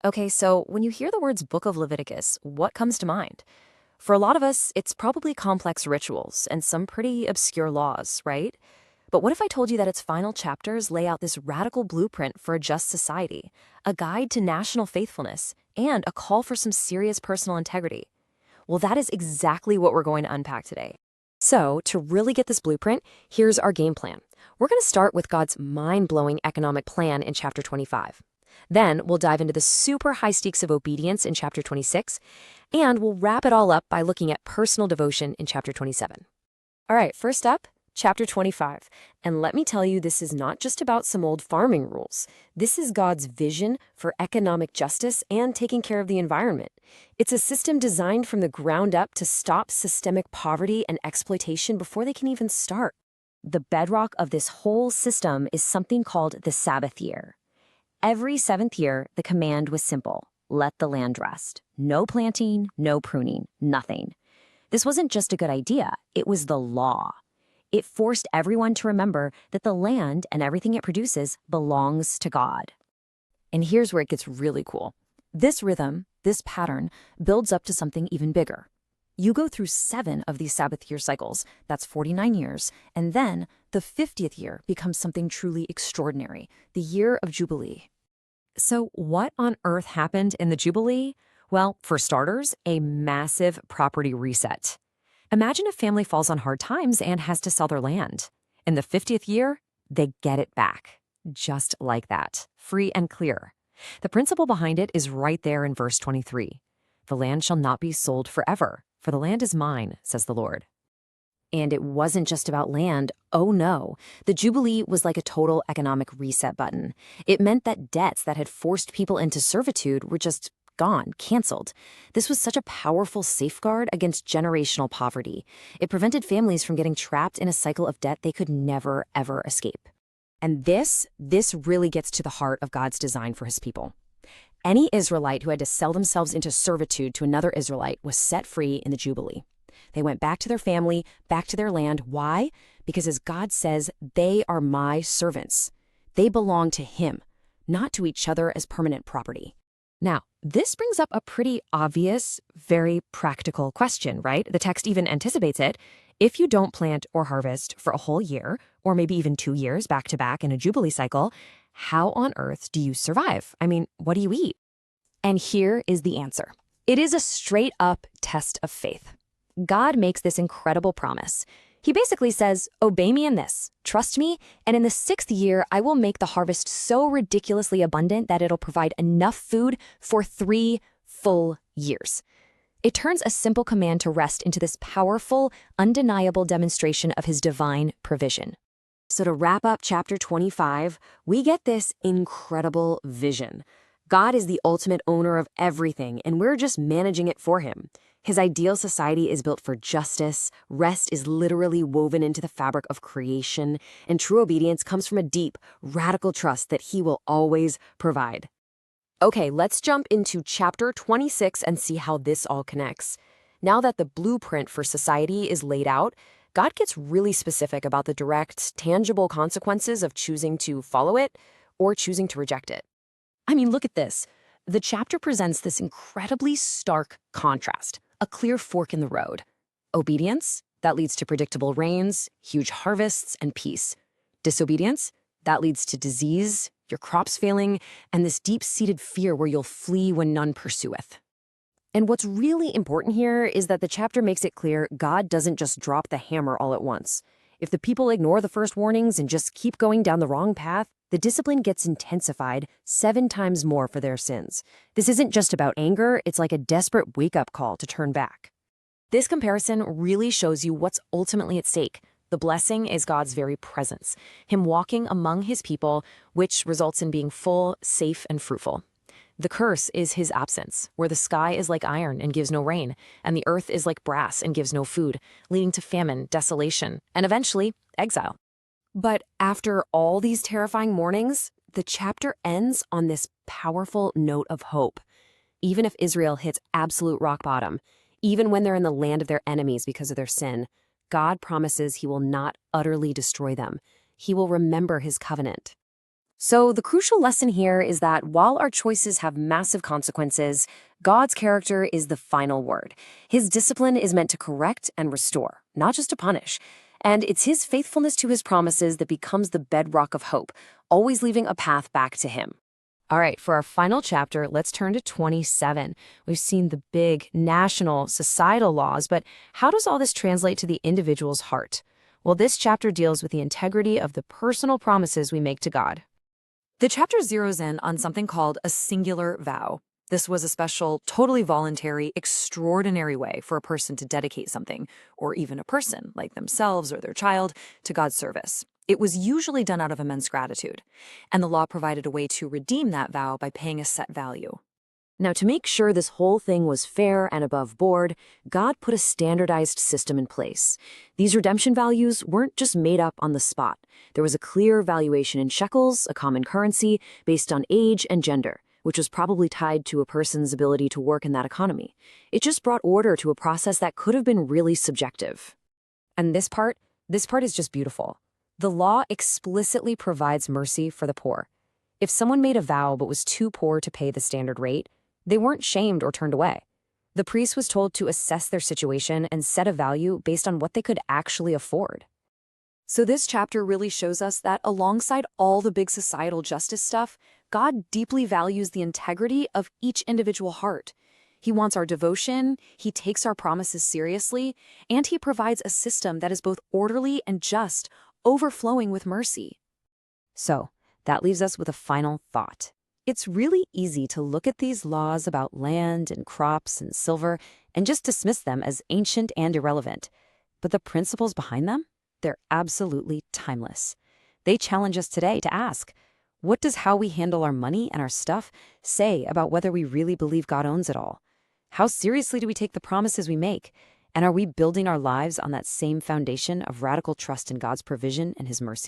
Okay, so when you hear the words Book of Leviticus, what comes to mind? For a lot of us, it's probably complex rituals and some pretty obscure laws, right? But what if I told you that its final chapters lay out this radical blueprint for a just society, a guide to national faithfulness, and a call for some serious personal integrity? Well, that is exactly what we're going to unpack today. So, to really get this blueprint, here's our game plan. We're going to start with God's mind-blowing economic plan in chapter 25. Then we'll dive into the super high stakes of obedience in chapter 26, and we'll wrap it all up by looking at personal devotion in chapter 27. All right, first up, chapter 25. And let me tell you, this is not just about some old farming rules. This is God's vision for economic justice and taking care of the environment. It's a system designed from the ground up to stop systemic poverty and exploitation before they can even start. The bedrock of this whole system is something called the Sabbath year. Every seventh year, the command was simple: let the land rest. No planting, no pruning, nothing. This wasn't just a good idea, it was the law. It forced everyone to remember that the land and everything it produces belongs to God. And here's where it gets really cool. This rhythm, this pattern, builds up to something even bigger. You go through 7 of these Sabbath year cycles, that's 49 years, and then the 50th year becomes something truly extraordinary, the year of Jubilee. So what on earth happened in the Jubilee? Well, for starters, a massive property reset. Imagine a family falls on hard times and has to sell their land. In the 50th year, they get it back. Just like that, free and clear. The principle behind it is right there in verse 23. The land shall not be sold forever, for the land is mine, says the Lord. And it wasn't just about land. Oh no, the Jubilee was like a total economic reset button. It meant that debts that had forced people into servitude were just gone, canceled. This was such a powerful safeguard against generational poverty. It prevented families from getting trapped in a cycle of debt they could never, ever escape. And this really gets to the heart of God's design for his people. Any Israelite who had to sell themselves into servitude to another Israelite was set free in the Jubilee. They went back to their family, back to their land. Why? Because as God says, they are my servants. They belong to him, not to each other as permanent property. Now, this brings up a pretty obvious, very practical question, right? The text even anticipates it. If you don't plant or harvest for a whole year, or maybe even 2 years back to back in a Jubilee cycle, how on earth do you survive? I mean, what do you eat? And here is the answer. It is a straight up test of faith. God makes this incredible promise. He basically says, obey me in this, trust me, and in the 6th year, I will make the harvest so ridiculously abundant that it'll provide enough food for 3 full years. It turns a simple command to rest into this powerful, undeniable demonstration of his divine provision. So to wrap up chapter 25, we get this incredible vision. God is the ultimate owner of everything, and we're just managing it for him. His ideal society is built for justice, rest is literally woven into the fabric of creation, and true obedience comes from a deep, radical trust that he will always provide. Okay, let's jump into chapter 26 and see how this all connects. Now that the blueprint for society is laid out, God gets really specific about the direct, tangible consequences of choosing to follow it or choosing to reject it. I mean, look at this. The chapter presents this incredibly stark contrast, a clear fork in the road. Obedience, that leads to predictable rains, huge harvests, and peace. Disobedience, that leads to disease, your crops failing, and this deep-seated fear where you'll flee when none pursueth. And what's really important here is that the chapter makes it clear God doesn't just drop the hammer all at once. If the people ignore the first warnings and just keep going down the wrong path, the discipline gets intensified 7 times more for their sins. This isn't just about anger, it's like a desperate wake-up call to turn back. This comparison really shows you what's ultimately at stake. The blessing is God's very presence, him walking among his people, which results in being full, safe, and fruitful. The curse is his absence, where the sky is like iron and gives no rain, and the earth is like brass and gives no food, leading to famine, desolation, and eventually, exile. But after all these terrifying warnings, the chapter ends on this powerful note of hope. Even if Israel hits absolute rock bottom, even when they're in the land of their enemies because of their sin, God promises he will not utterly destroy them. He will remember his covenant. So, the crucial lesson here is that while our choices have massive consequences, God's character is the final word. His discipline is meant to correct and restore, not just to punish. And it's His faithfulness to His promises that becomes the bedrock of hope, always leaving a path back to Him. All right, for our final chapter, let's turn to 27. We've seen the big national, societal laws, but how does all this translate to the individual's heart? Well, this chapter deals with the integrity of the personal promises we make to God. The chapter zeroes in on something called a singular vow. This was a special, totally voluntary, extraordinary way for a person to dedicate something, or even a person, like themselves or their child, to God's service. It was usually done out of immense gratitude, and the law provided a way to redeem that vow by paying a set value. Now, to make sure this whole thing was fair and above board, God put a standardized system in place. These redemption values weren't just made up on the spot. There was a clear valuation in shekels, a common currency, based on age and gender, which was probably tied to a person's ability to work in that economy. It just brought order to a process that could have been really subjective. And this part is just beautiful. The law explicitly provides mercy for the poor. If someone made a vow but was too poor to pay the standard rate, they weren't shamed or turned away. The priest was told to assess their situation and set a value based on what they could actually afford. So this chapter really shows us that alongside all the big societal justice stuff, God deeply values the integrity of each individual heart. He wants our devotion, He takes our promises seriously, and He provides a system that is both orderly and just, overflowing with mercy. So, that leaves us with a final thought. It's really easy to look at these laws about land and crops and silver and just dismiss them as ancient and irrelevant. But the principles behind them? They're absolutely timeless. They challenge us today to ask, what does how we handle our money and our stuff say about whether we really believe God owns it all? How seriously do we take the promises we make? And are we building our lives on that same foundation of radical trust in God's provision and His mercy?